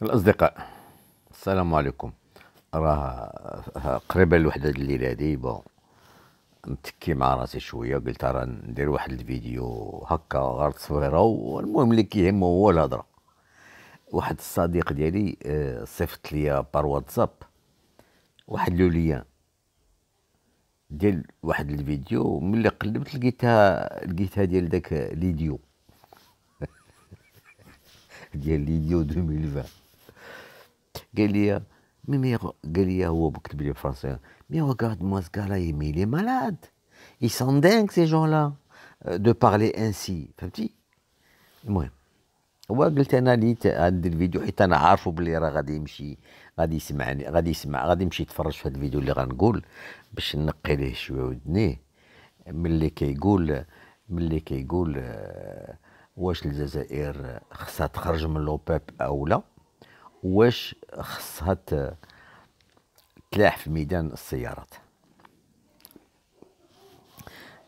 الأصدقاء، السلام عليكم. قريبة لوحدة الليلة هادي نتكي مع راسي شوية، قلت راه ندير واحد الفيديو هكا غير تصويرة، والمهم اللي كيهمو هو الهضرة. واحد الصديق ديالي صيفط ليا بار واتساب واحد لوليان ديال واحد الفيديو. ملي قلبت لقيتها ديال داك ليديو ديال ليديو 2020. قال لي قال لي هو كتب لي بالفرنسي: مي regarde-moi ce gars-là, mais il est malade. Ils sont dingues ces gens-là de parler ainsi. فهمتي؟ المهم هو قلت انا ليت ندير الفيديو حيت انا عارفه بلي راه غادي يمشي، غادي يسمعني، غادي يمشي يتفرج في هذا الفيديو اللي غنقول باش نقي ليه شويه ودنيه. ملي كيقول واش الجزائر خصها تخرج من لوبيب او لا، واش خصها تلاح في ميدان السيارات.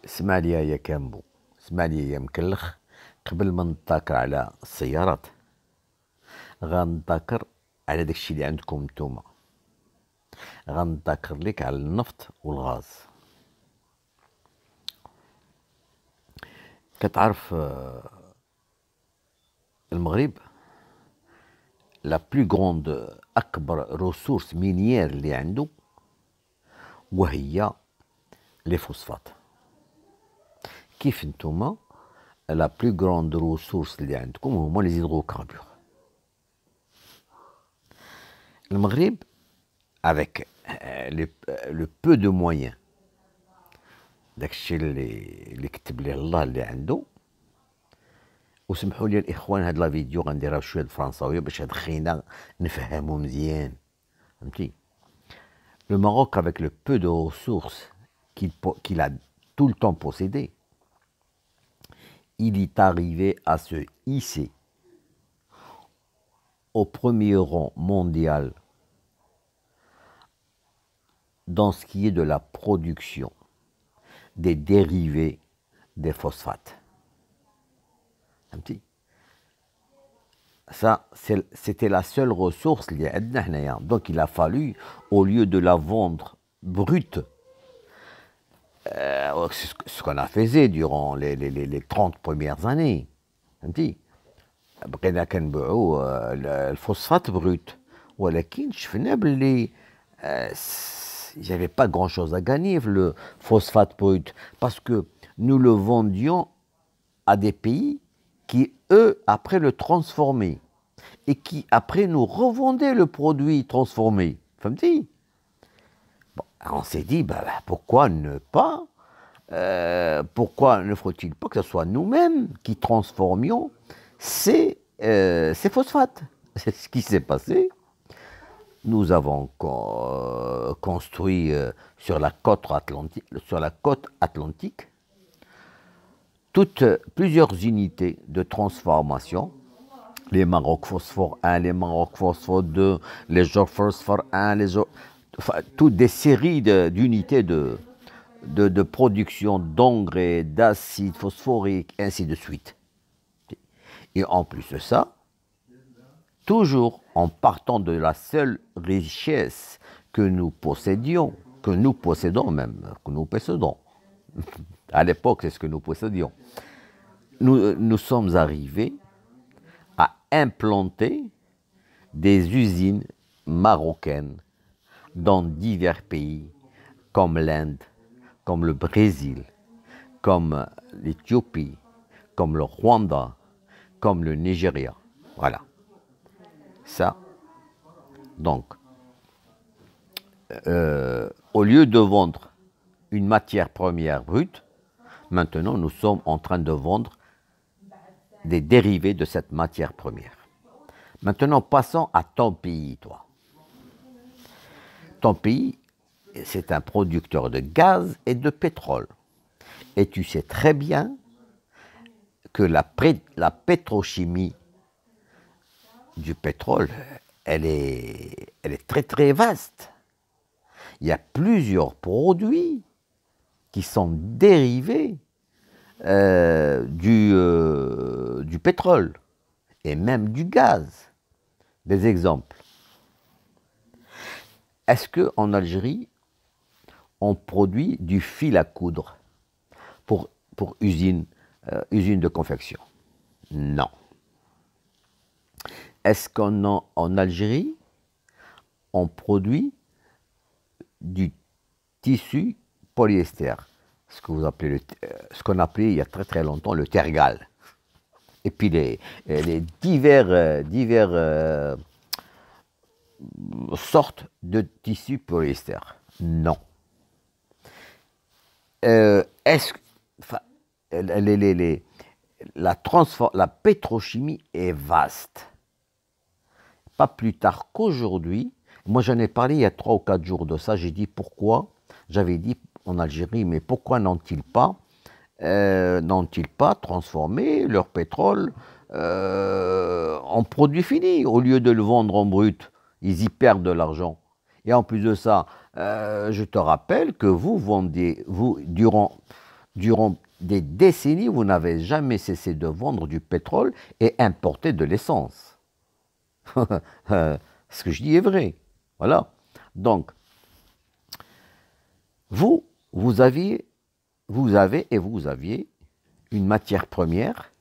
اسمع لي يا كامبو، اسمع لي يا مكلخ، قبل ما نتذاكر على السيارات غنتذاكر على داكشي اللي عندكم نتوما. غنتذاكر لك على النفط والغاز. كتعرف المغرب لا بلو غروند، اكبر ريسورس مينيير اللي عنده وهي لي فوسفات. كيف نتوما لا بلو غروند ريسورس اللي عندكم هما لي زيدروكاربور. المغرب avec le peu de moyens، داكشي اللي كتب ليه الله اللي عنده. وسمحوا لي الاخوان، هاد لا فيديو غنديرها بشويه الفرنساويه باش هاد خينا نفهمو مزيان، فهمتي؟ Le Maroc, avec le peu de ressources qu'il a tout le temps possédé, il est arrivé à se hisser au premier rang mondial dans ce qui est de la production des dérivés des phosphates. Ça, c'était la seule ressource اللي عندنا حنايا. Donc il a fallu, au lieu de la vendre brute, ce qu'on a fait durant les 30 premières années, فهمتي؟ بقينا كنبيعوا الفوسفات بروت، ولكن شفنا باللي il n'y avait pas grand chose à gagner le phosphate brut, parce que nous le vendions à des pays qui, eux, après le transformaient et qui, après, nous revendaient le produit transformé. Fahmti? Bon, on s'est dit, pourquoi ne pas, pourquoi ne faut-il pas que ce soit nous-mêmes qui transformions ces phosphates? C'est ce qui s'est passé. Nous avons construit sur la côte atlantique plusieurs unités de transformation, les Maroc Phosphore 1, les Maroc Phosphore 2, les Jor Phosphore 1, toutes des séries d'unités de production d'engrais, d'acide phosphorique, ainsi de suite. Et en plus de ça, toujours en partant de la seule richesse que nous possédons, à l'époque, c'est ce que nous possédions. Nous sommes arrivés à implanter des usines marocaines dans divers pays, comme l'Inde, comme le Brésil, comme l'Éthiopie, comme le Rwanda, comme le Nigeria. Voilà. Ça, donc, au lieu de vendre une matière première brute, maintenant nous sommes en train de vendre des dérivés de cette matière première. Maintenant, passons à ton pays, toi. Ton pays, c'est un producteur de gaz et de pétrole. Et tu sais très bien que la pétrochimie du pétrole, elle est très très vaste. Il y a plusieurs produits qui sont dérivés du pétrole et même du gaz. Des exemples. Est-ce qu'en Algérie, on produit du fil à coudre pour usine de confection? Non. Est-ce qu'en Algérie, on produit du tissu polyester, ce que vous appelez ce qu'on appelait il y a très très longtemps le tergal, et puis les divers sortes de tissus polyester? Non. Est-ce enfin, la pétrochimie est vaste. Pas plus tard qu'aujourd'hui, moi j'en ai parlé il y a 3 ou 4 jours de ça, j'ai dit pourquoi, j'avais dit en Algérie, mais pourquoi n'ont-ils pas transformé leur pétrole en produit fini au lieu de le vendre en brut? Ils y perdent de l'argent. Et en plus de ça, je te rappelle que vous vendez, durant des décennies, vous n'avez jamais cessé de vendre du pétrole et importer de l'essence. Ce que je dis est vrai. Voilà. Donc, vous aviez une matière première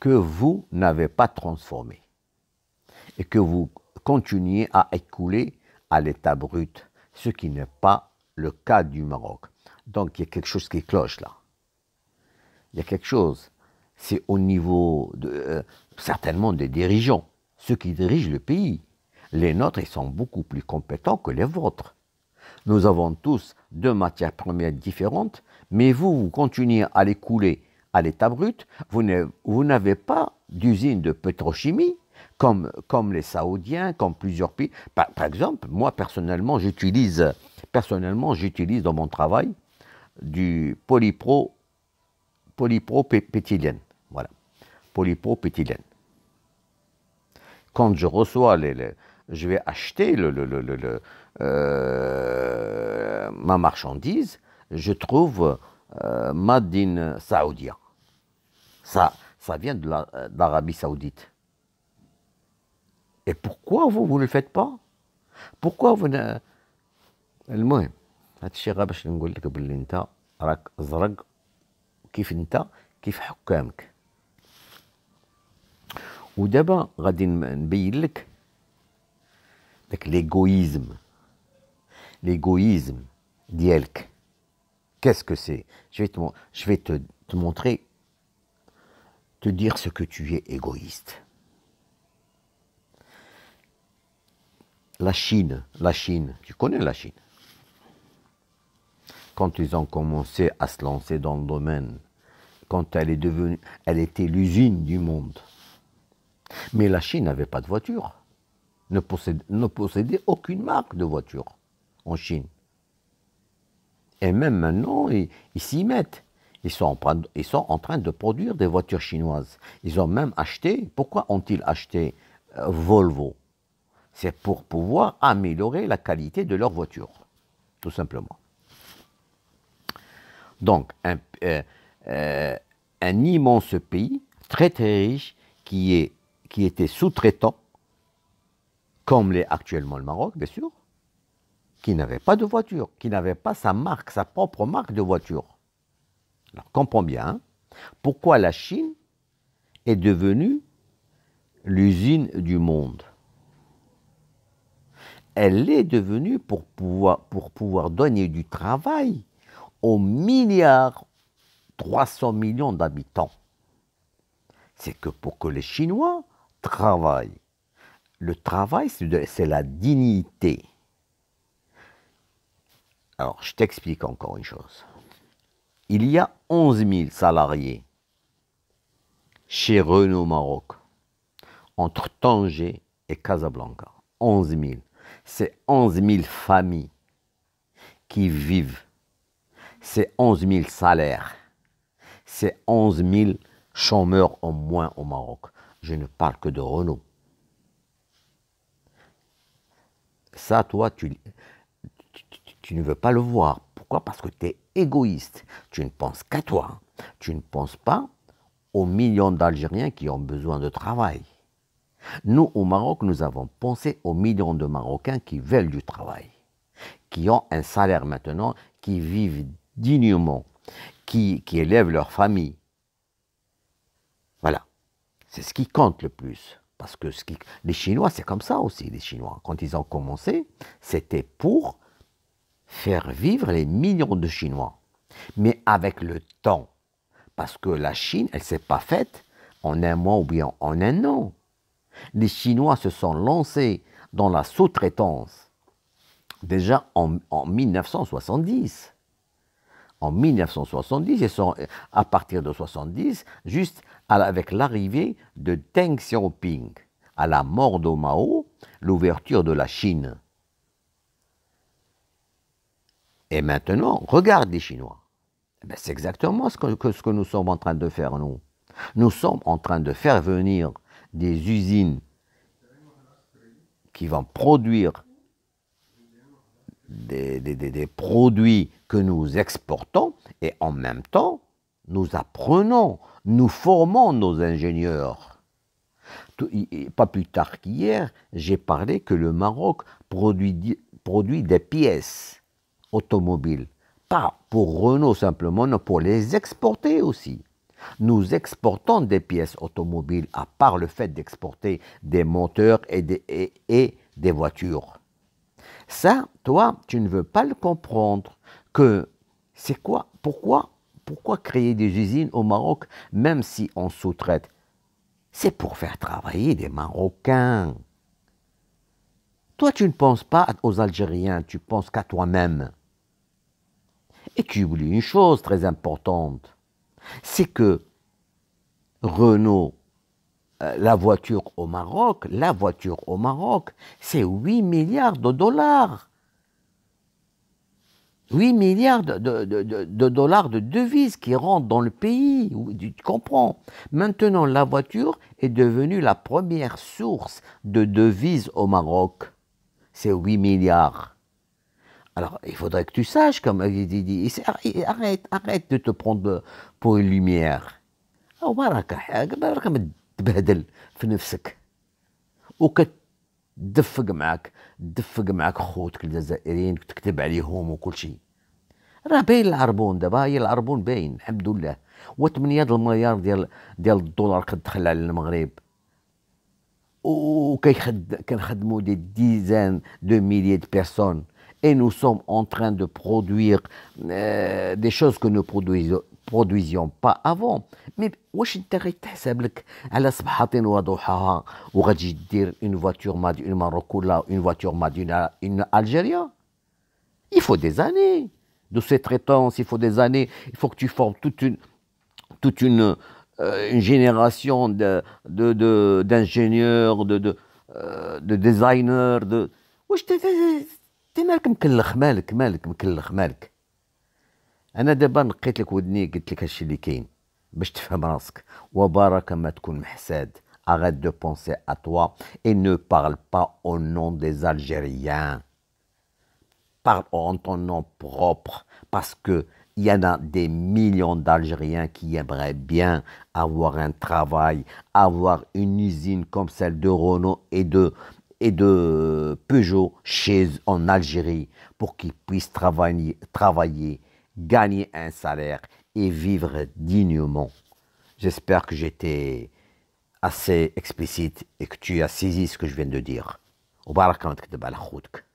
que vous n'avez pas transformée et que vous continuez à écouler à l'état brut, ce qui n'est pas le cas du Maroc. Donc, il y a quelque chose qui cloche là. Il y a quelque chose. C'est au niveau certainement des dirigeants, ceux qui dirigent le pays. Les nôtres, ils sont beaucoup plus compétents que les vôtres. Nous avons tous 2 matières premières différentes, mais vous continuez à les couler à l'état brut. Vous n'avez pas d'usine de pétrochimie comme les Saoudiens, comme plusieurs pays. Par exemple, moi personnellement, j'utilise dans mon travail du polypropétylène. Voilà, polypropétylène. Quand je reçois je vais acheter ma marchandise, je trouve Made in Saoudia. Ça vient de l'Arabie Saoudite. Et pourquoi vous ne le faites pas? Pourquoi vous ne... المهم هذا الشيء غير باش نقول لك باللي انت راك زرق كيف حكامك. ودابا غادي نبين لك داك l'égoïsme ديالك. Qu'est-ce que c'est? Je vais te montrer, te dire ce que tu es égoïste. La Chine, tu connais la Chine? Quand ils ont commencé à se lancer dans le domaine, quand elle était l'usine du monde. Mais la Chine n'avait pas de voiture, ne possédait aucune marque de voiture en Chine. Et même maintenant, ils s'y mettent. Ils sont en train de produire des voitures chinoises. Ils ont même acheté, pourquoi ont-ils acheté Volvo? C'est pour pouvoir améliorer la qualité de leur voiture, tout simplement. Donc, un immense pays, très très riche, qui était sous-traitant, comme l'est actuellement le Maroc, bien sûr, qui n'avait pas de voiture, qui n'avait pas sa propre marque de voiture. Alors, comprends bien, hein, pourquoi la Chine est devenue l'usine du monde. Elle est devenue pour pouvoir donner du travail aux 1,3 milliard d'habitants. C'est que pour que les Chinois travaillent, le travail, c'est la dignité. Alors, je t'explique encore une chose. Il y a 11 000 salariés chez Renault Maroc, entre Tanger et Casablanca. 11 000. C'est 11 000 familles qui vivent. C'est 11 000 salaires. C'est 11 000 chômeurs en moins au Maroc. Je ne parle que de Renault. Ça, toi, tu ne veux pas le voir. Pourquoi? Parce que tu es égoïste. Tu ne penses qu'à toi. Tu ne penses pas aux millions d'Algériens qui ont besoin de travail. Nous, au Maroc, nous avons pensé aux millions de Marocains qui veulent du travail, qui ont un salaire maintenant, qui vivent dignement, qui élèvent leur famille. Voilà. C'est ce qui compte le plus. Parce que les Chinois, c'est comme ça aussi, les Chinois. Quand ils ont commencé, c'était pour faire vivre les millions de Chinois. Mais avec le temps, parce que la Chine, elle ne s'est pas faite en un mois ou bien en un an. Les Chinois se sont lancés dans la sous-traitance déjà en 1970. En 1970, ils sont, à partir de 70, juste avec l'arrivée de Deng Xiaoping, à la mort de Mao, l'ouverture de la Chine. Et maintenant, regarde les Chinois. Ben, c'est exactement ce que nous sommes en train de faire, nous. Nous sommes en train de faire venir des usines qui vont produire des produits que nous exportons et en même temps, nous apprenons, nous formons nos ingénieurs. Pas plus tard qu'hier, j'ai parlé que le Maroc produit des pièces automobiles, pas pour Renault simplement, mais pour les exporter aussi. Nous exportons des pièces automobiles, à part le fait d'exporter des moteurs et des voitures. Ça, toi, tu ne veux pas le comprendre. Que c'est quoi? Pourquoi créer des usines au Maroc, même si on sous-traite? C'est pour faire travailler des Marocains. Toi, tu ne penses pas aux Algériens, tu penses qu'à toi-même. Et tu oublies une chose très importante, c'est que Renault, la voiture au Maroc, c'est 8 milliards de dollars. 8 milliards de dollars de devises qui rentrent dans le pays, tu comprends? Maintenant, la voiture est devenue la première source de devises au Maroc. C'est 8 milliards. Alors, il faudrait que tu saches, comme il dit, arrête de te prendre pour une lumière. وراك حاجة راك متبهدل في نفسك تدفق معك خوتك الجزائريين وتكتب عليهم وكل شيء. راه باين العربون دابا، هي العربون باين الحمد لله. و8 المليار ديال الدولار كتدخل على المغرب، كنخدموا des dizaines de milliers de personnes et nous sommes en train de produire des choses que nous produisions pas avant. Mais واش انت غير تحسب لك على صبحاتين وضحاها وغتجي دير une voiture made in Maroc ولا une voiture made in Algérie? Il faut des années de sous-traitance, il faut des années, il faut que tu formes toute une génération d'ingénieurs, de designers, واش انت مالك مكلخ، مالك مكلخ مالك. انا دابا نقيت لك ودني قلت لك هادشي اللي كاين باش تفهم راسك، وبارك ما تكون محساد. Arrête de penser à toi et ne parle pas au nom des Algériens. Parle en ton nom propre, parce que il y en a des millions d'Algériens qui aimeraient bien avoir un travail, avoir une usine comme celle de Renault et de Peugeot en Algérie, pour qu'ils puissent travailler, gagner un salaire et vivre dignement. J'espère que j'étais assez explicite et que tu as saisi ce que je viens de dire. وبارك ما تكذب على خوتك.